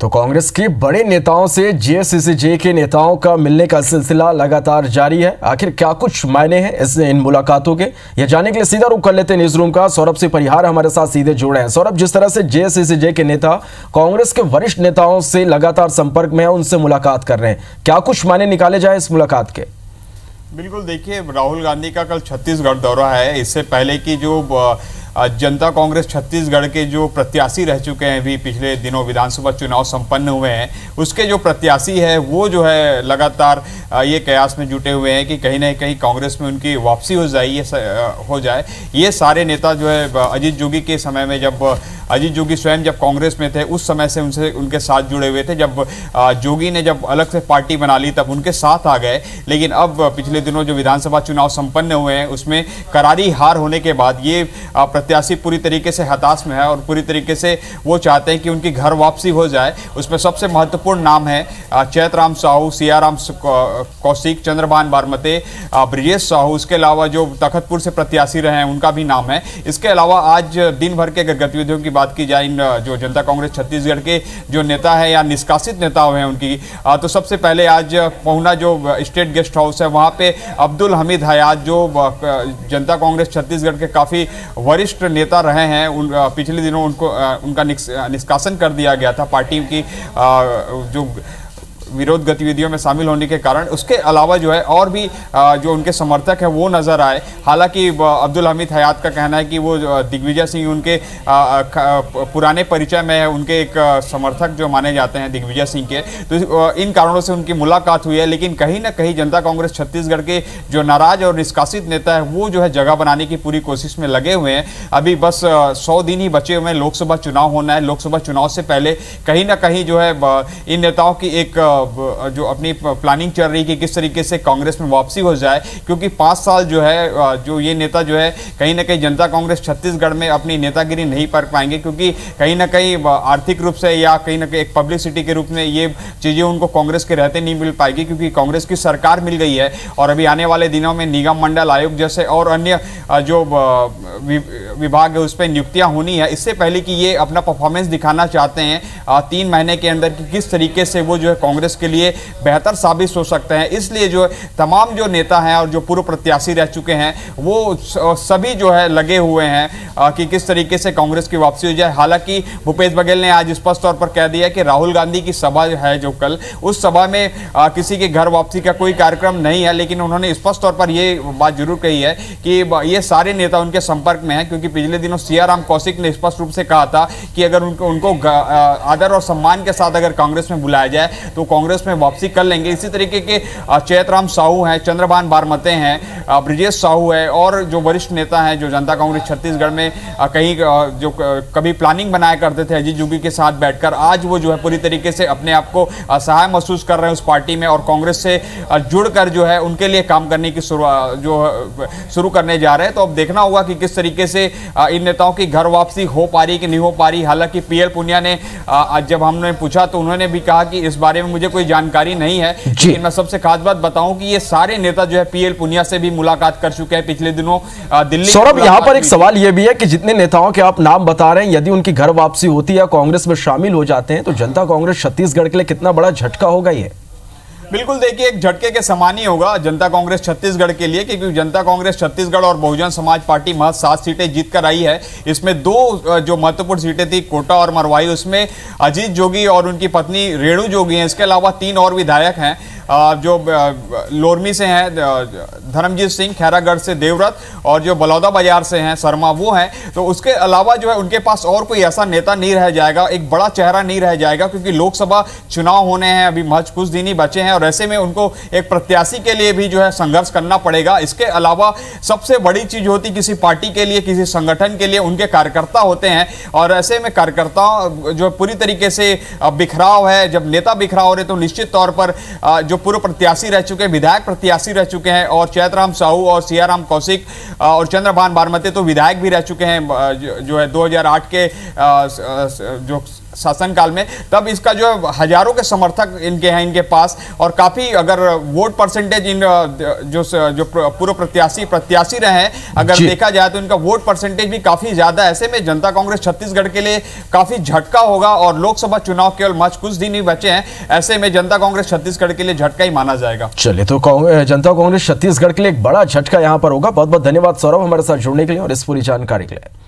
तो कांग्रेस के बड़े नेताओं से जेएससीसीजे के नेताओं का मिलने का सिलसिला लगातार जारी है। आखिर क्या कुछ मायने हैं इन मुलाकातों के, यह जानने के लिए सीधा रुख कर लेते हैं न्यूज रूम का। सौरभ से परिहार हमारे साथ सीधे जुड़े हैं। सौरभ, जिस तरह से जेएससीसीजे के नेता कांग्रेस के वरिष्ठ नेताओं से लगातार संपर्क में है, उनसे मुलाकात कर रहे हैं, क्या कुछ मायने निकाले जाए इस मुलाकात के? बिल्कुल, देखिए, राहुल गांधी का कल छत्तीसगढ़ दौरा है। इससे पहले की जो जनता कांग्रेस छत्तीसगढ़ के जो प्रत्याशी रह चुके हैं, भी पिछले दिनों विधानसभा चुनाव संपन्न हुए हैं, उसके जो प्रत्याशी है वो जो है लगातार ये कयास में जुटे हुए हैं कि कहीं ना कहीं कांग्रेस में उनकी वापसी हो जाए। ये सारे नेता जो है अजीत जोगी के समय में, जब अजीत जोगी स्वयं जब कांग्रेस में थे, उस समय से उनके साथ जुड़े हुए थे। जब जोगी ने जब अलग से पार्टी बना ली तब उनके साथ आ गए, लेकिन अब पिछले दिनों जो विधानसभा चुनाव संपन्न हुए हैं उसमें करारी हार होने के बाद ये प्रत्याशी पूरी तरीके से हताश में है और पूरी तरीके से वो चाहते हैं कि उनकी घर वापसी हो जाए। उसमें सबसे महत्वपूर्ण नाम है चैतराम साहू, सियाराम कौशिक, चंद्रभान बारमते, ब्रिजेश साहू। उसके अलावा जो तखतपुर से प्रत्याशी रहे हैं उनका भी नाम है। इसके अलावा आज दिन भर के गतिविधियों की बात की जाए, इन जो जनता कांग्रेस छत्तीसगढ़ के जो नेता है या निष्कासित नेता हैं उनकी, तो सबसे पहले आज पहुना जो स्टेट गेस्ट हाउस है वहां पे अब्दुल हमीद हयात, जो जनता कांग्रेस छत्तीसगढ़ के काफी वरिष्ठ नेता रहे हैं, पिछले दिनों उनका निष्कासन कर दिया गया था पार्टी की जो विरोध गतिविधियों में शामिल होने के कारण। उसके अलावा जो है और भी जो उनके समर्थक हैं वो नजर आए। हालांकि अब्दुल हमीद हयात का कहना है कि वो दिग्विजय सिंह उनके पुराने परिचय में है, उनके एक समर्थक जो माने जाते हैं दिग्विजय सिंह के, तो इन कारणों से उनकी मुलाकात हुई है। लेकिन कहीं ना कहीं जनता कांग्रेस छत्तीसगढ़ के जो नाराज और निष्कासित नेता है वो जो है जगह बनाने की पूरी कोशिश में लगे हुए हैं। अभी बस 100 दिन ही बचे हुए हैं, लोकसभा चुनाव होना है। लोकसभा चुनाव से पहले कहीं ना कहीं जो है इन नेताओं की एक जो अपनी प्लानिंग चल रही कि किस तरीके से कांग्रेस में वापसी हो जाए, क्योंकि 5 साल जो है जो ये नेता जो है कहीं ना कहीं जनता कांग्रेस छत्तीसगढ़ में अपनी नेतागिरी नहीं कर पाएंगे, क्योंकि कहीं ना कहीं आर्थिक रूप से या कहीं ना कहीं एक पब्लिसिटी के रूप में ये चीजें उनको कांग्रेस के रहते नहीं मिल पाएगी, क्योंकि कांग्रेस की सरकार मिल गई है और अभी आने वाले दिनों में निगम मंडल आयोग जैसे और अन्य जो विभाग है उस पर नियुक्तियां होनी है। इससे पहले कि ये अपना परफॉर्मेंस दिखाना चाहते हैं 3 महीने के अंदर कि किस तरीके से वो जो है कांग्रेस के लिए बेहतर साबित हो सकते हैं। इसलिए जो तमाम जो नेता हैं और जो पूर्व प्रत्याशी रह चुके हैं वो सभी जो है लगे हुए हैं कि किस तरीके से कांग्रेस की वापसी हो जाए। हालांकि भूपेश बघेल ने आज स्पष्ट तौर पर कह दिया कि राहुल गांधी की सभा है जो कल, उस सभा में किसी के घर वापसी का कोई कार्यक्रम नहीं है, लेकिन उन्होंने स्पष्ट तौर पर ये बात जरूर कही है कि ये सारे नेता उनके संपर्क में हैं, क्योंकि पिछले दिनों सियाराम कौशिक ने स्पष्ट रूप से कहा था कि अगर उनको आदर और सम्मान के साथ अगर कांग्रेस में बुलाया जाए तो कांग्रेस में वापसी कर लेंगे। इसी तरीके के चैतराम साहू हैं, चंद्रभान बारमते हैं, ब्रिजेश साहू है और जो वरिष्ठ नेता हैं जो जनता कांग्रेस छत्तीसगढ़ में कहीं जो कभी प्लानिंग बनाया करते थे अजीत जोगी के साथ बैठकर, आज वो जो है पूरी तरीके से अपने आप को असहाय महसूस कर रहे हैं उस पार्टी में और कांग्रेस से जुड़कर जो है उनके लिए काम करने की शुरू करने जा रहे हैं। तो अब देखना होगा कि किस तरीके से इन नेताओं की घर वापसी हो पा रही कि नहीं हो पा रही। हालांकि पीएल पुनिया ने जब हमने पूछा तो उन्होंने भी कहा कि इस बारे में मुझे कोई जानकारी नहीं है, लेकिन मैं सबसे खास बात बताऊं कि ये सारे नेता जो है पीएल पुनिया से भी मुलाकात कर चुके हैं पिछले दिनों दिल्ली। सौरभ, यहां पर एक सवाल यह भी है कि जितने नेताओं के आप नाम बता रहे हैं, यदि उनकी घर वापसी होती है, कांग्रेस में शामिल हो जाते हैं, तो जनता कांग्रेस छत्तीसगढ़ के लिए कितना बड़ा झटका होगा ये? बिल्कुल, देखिए, एक झटके के समान ही होगा जनता कांग्रेस छत्तीसगढ़ के लिए, क्योंकि जनता कांग्रेस छत्तीसगढ़ और बहुजन समाज पार्टी महज 7 सीटें जीत कर आई है। इसमें 2 जो महत्वपूर्ण सीटें थी, कोटा और मरवाई, उसमें अजीत जोगी और उनकी पत्नी रेणु जोगी हैं। इसके अलावा 3 और विधायक हैं जो लोरमी से हैं धर्मजीत सिंह, खैरागढ़ से देवव्रत और जो बलौदा बाजार से हैं शर्मा, वो हैं। तो उसके अलावा जो है उनके पास और कोई ऐसा नेता नहीं रह जाएगा, एक बड़ा चेहरा नहीं रह जाएगा, क्योंकि लोकसभा चुनाव होने हैं, अभी महज कुछ दिन ही बचे हैं और ऐसे में उनको एक प्रत्याशी के लिए भी जो है संघर्ष करना पड़ेगा। इसके अलावा सबसे बड़ी चीज होती किसी पार्टी के लिए, किसी संगठन के लिए, उनके कार्यकर्ता होते हैं और ऐसे में कार्यकर्ता जो पूरी तरीके से बिखराव है। जब नेता बिखराव हो रहे तो निश्चित तौर पर जो पूर्व प्रत्याशी रह चुके हैं, विधायक प्रत्याशी रह चुके हैं और चैतराम साहू और सियाराम कौशिक और चंद्रभान बारमते तो विधायक भी रह चुके हैं, जो है 2008 के जो शासनकाल में, तब इसका जो हजारों के समर्थक इनके हैं इनके पास, और काफी अगर वोट परसेंटेज इन जो पूर्व प्रत्याशी रहे हैं अगर देखा जाए तो इनका वोट परसेंटेज भी काफी ज्यादा है। ऐसे में जनता कांग्रेस छत्तीसगढ़ के लिए काफी झटका होगा, और लोकसभा चुनाव केवल कुछ दिन ही बचे हैं। ऐसे में जनता कांग्रेस छत्तीसगढ़ के लिए झटका ही माना जाएगा। चलिए, तो जनता कांग्रेस छत्तीसगढ़ के लिए एक बड़ा झटका यहां पर होगा। बहुत बहुत धन्यवाद सौरभ हमारे साथ जुड़ने के लिए और इस पूरी जानकारी के लिए।